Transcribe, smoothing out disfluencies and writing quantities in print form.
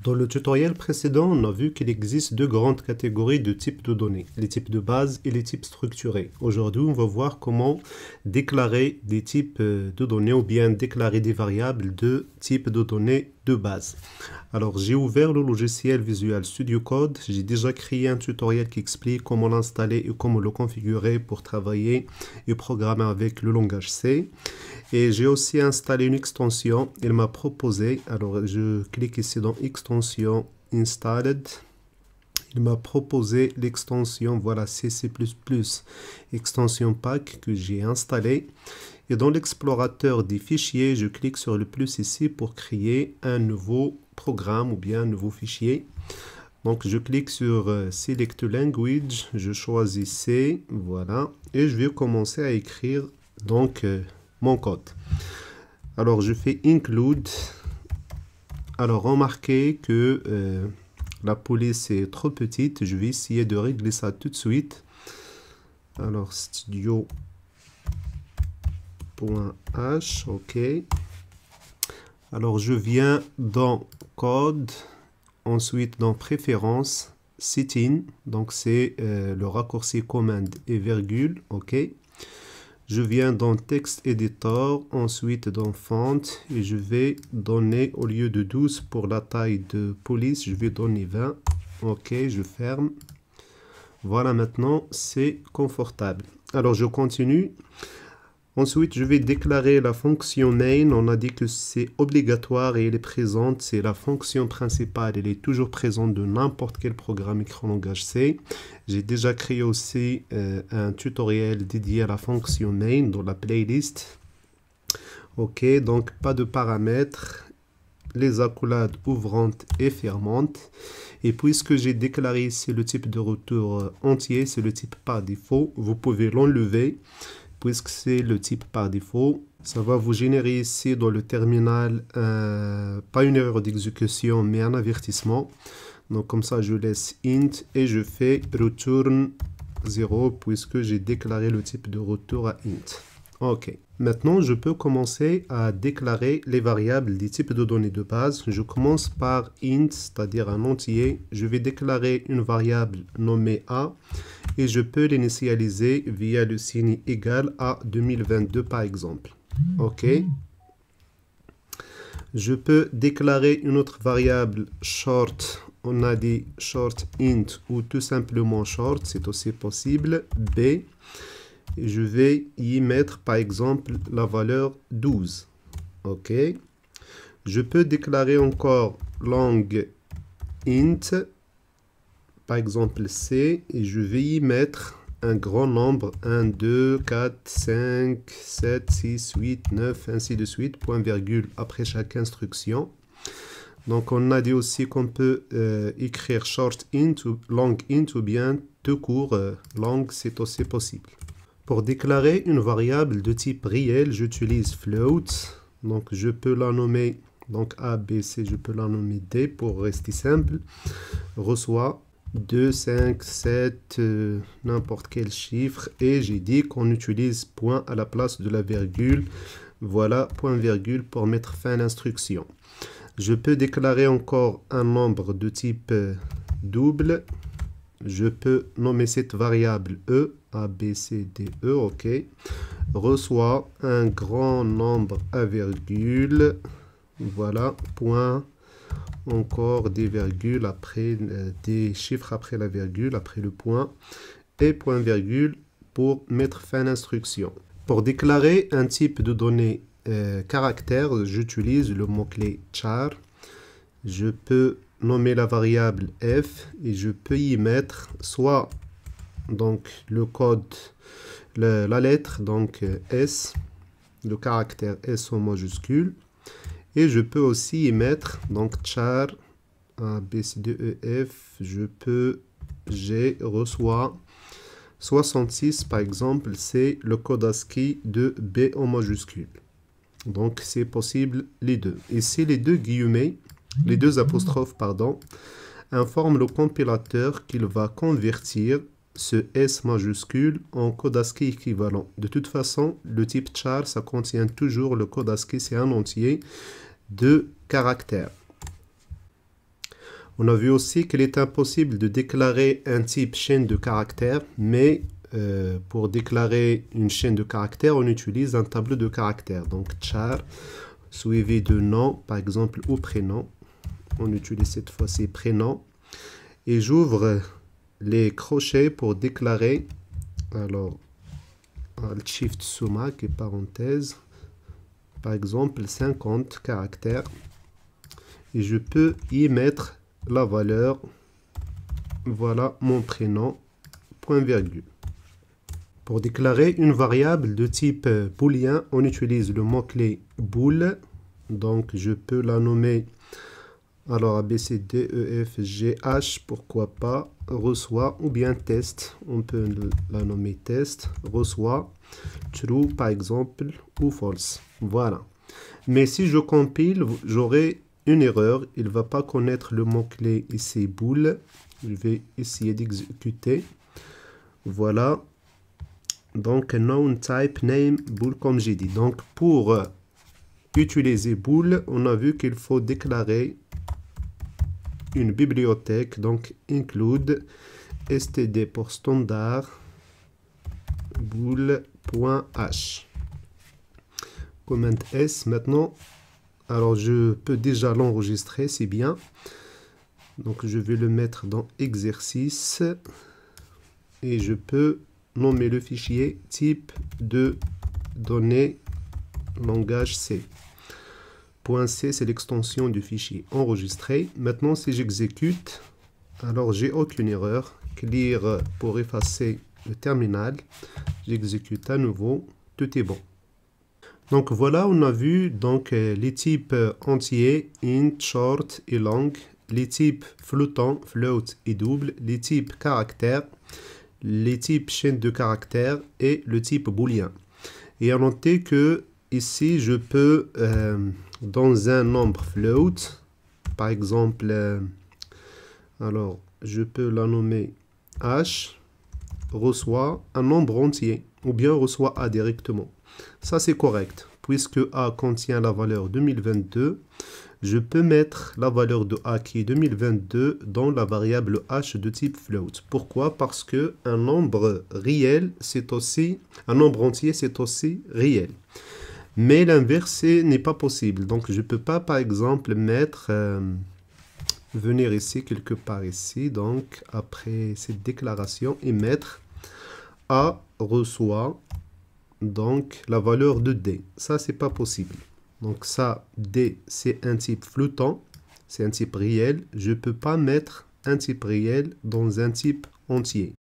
Dans le tutoriel précédent, on a vu qu'il existe deux grandes catégories de types de données, les types de base et les types structurés. Aujourd'hui, on va voir comment déclarer des types de données ou bien déclarer des variables de type de données de base. Alors, j'ai ouvert le logiciel Visual Studio Code. J'ai déjà créé un tutoriel qui explique comment l'installer et comment le configurer pour travailler et programmer avec le langage C. Et j'ai aussi installé une extension. Il m'a proposé, alors je clique ici dans extension installed. Il m'a proposé l'extension, voilà, CC++, extension pack que j'ai installée. Et dans l'explorateur des fichiers, je clique sur le plus ici pour créer un nouveau programme ou bien un nouveau fichier. Donc je clique sur Select Language, je choisis C, voilà, et je vais commencer à écrire donc mon code. Alors je fais include. Alors remarquez que la police est trop petite, je vais essayer de régler ça tout de suite. Alors studio.h, ok. Alors je viens dans code, ensuite dans préférences, setting, donc c'est le raccourci commande et virgule, ok. Je viens dans texte editor, ensuite dans font, et je vais donner au lieu de 12 pour la taille de police, je vais donner 20, ok, je ferme. Voilà, maintenant c'est confortable. Alors je continue. Ensuite, je vais déclarer la fonction main. On a dit que c'est obligatoire et elle est présente. C'est la fonction principale. Elle est toujours présente de n'importe quel programme écrit en langage C. J'ai déjà créé aussi un tutoriel dédié à la fonction main dans la playlist. Ok, donc pas de paramètres. Les accolades ouvrantes et fermantes. Et puisque j'ai déclaré ici le type de retour entier, c'est le type par défaut, vous pouvez l'enlever. Puisque c'est le type par défaut, ça va vous générer ici dans le terminal, pas une erreur d'exécution, mais un avertissement. Donc comme ça, je laisse int et je fais return 0 puisque j'ai déclaré le type de retour à int. Ok. Maintenant, je peux commencer à déclarer les variables des types de données de base. Je commence par int, c'est-à-dire un entier. Je vais déclarer une variable nommée A et je peux l'initialiser via le signe égal à 2022 par exemple. Ok. Je peux déclarer une autre variable short. On a dit short int ou tout simplement short, c'est aussi possible. B. Et je vais y mettre par exemple la valeur 12. Ok. Je peux déclarer encore long int, par exemple C, et je vais y mettre un grand nombre, 1, 2, 4, 5, 7, 6, 8, 9, ainsi de suite, point virgule après chaque instruction. Donc on a dit aussi qu'on peut écrire short int ou long int ou bien tout court long, c'est aussi possible. Pour déclarer une variable de type réel, j'utilise float. Donc je peux la nommer, donc A, B, C, je peux la nommer D pour rester simple. Reçoit 2, 5, 7, n'importe quel chiffre. Et j'ai dit qu'on utilise point à la place de la virgule. Voilà, point virgule pour mettre fin à l'instruction. Je peux déclarer encore un nombre de type double. Je peux nommer cette variable E, A, B, C, D, E, ok. Reçoit un grand nombre à virgule. Voilà, point, encore des virgules après, des chiffres après la virgule, après le point. Et point virgule pour mettre fin à l'instruction. Pour déclarer un type de données caractère, j'utilise le mot-clé char. Je peux nommer la variable f et je peux y mettre soit donc le code, la lettre donc S, le caractère S en majuscule, et je peux aussi y mettre donc char A, B, C, D, E, F, je peux G reçoit 66 par exemple, c'est le code ASCII de B en majuscule. Donc c'est possible les deux. Ici les deux guillemets, les deux apostrophes, pardon, informent le compilateur qu'il va convertir ce S majuscule en code ASCII équivalent. De toute façon, le type char, ça contient toujours le code ASCII, c'est un entier de caractères. On a vu aussi qu'il est impossible de déclarer un type chaîne de caractères, mais pour déclarer une chaîne de caractères, on utilise un tableau de caractères. Donc char, suivi de nom, par exemple, ou prénom. On utilise cette fois-ci prénom. Et j'ouvre les crochets pour déclarer. Alors, Alt Shift Sumac et parenthèse. Par exemple, 50 caractères. Et je peux y mettre la valeur. Voilà mon prénom, point virgule. Pour déclarer une variable de type booléen, on utilise le mot-clé bool. Donc, je peux la nommer, alors A, B, C, D, E, F, G, H, pourquoi pas, reçoit, ou bien test. On peut la nommer test, reçoit, true, par exemple, ou false. Voilà. Mais si je compile, j'aurai une erreur. Il ne va pas connaître le mot-clé ici, bool. Je vais essayer d'exécuter. Voilà. Donc, noun type name bool, comme j'ai dit. Donc, pour utiliser bool, on a vu qu'il faut déclarer une bibliothèque. Donc, include std pour standard bool.h. Command S. Maintenant, alors je peux déjà l'enregistrer, c'est bien. Donc, je vais le mettre dans exercice et je peux nommer le fichier type de données langage C. .c, c'est l'extension du fichier enregistré. Maintenant, si j'exécute, alors j'ai aucune erreur. Clear pour effacer le terminal. J'exécute à nouveau. Tout est bon. Donc voilà, on a vu donc les types entiers, int, short et long, les types flottants, float et double, les types caractères, les types chaîne de caractères et le type booléen. Et à noter que ici, je peux, dans un nombre float, par exemple, alors je peux la nommer h, reçoit un nombre entier, ou bien reçoit a directement. Ça, c'est correct. Puisque a contient la valeur 2022, je peux mettre la valeur de a qui est 2022 dans la variable h de type float. Pourquoi? Parce que un nombre réel, c'est aussi, un nombre entier, c'est aussi réel. Mais l'inverse n'est pas possible. Donc, je ne peux pas, par exemple, mettre, venir ici, quelque part ici, donc, après cette déclaration, et mettre a reçoit, donc, la valeur de d. Ça, c'est pas possible. Donc, ça, d, c'est un type flottant, c'est un type réel. Je ne peux pas mettre un type réel dans un type entier.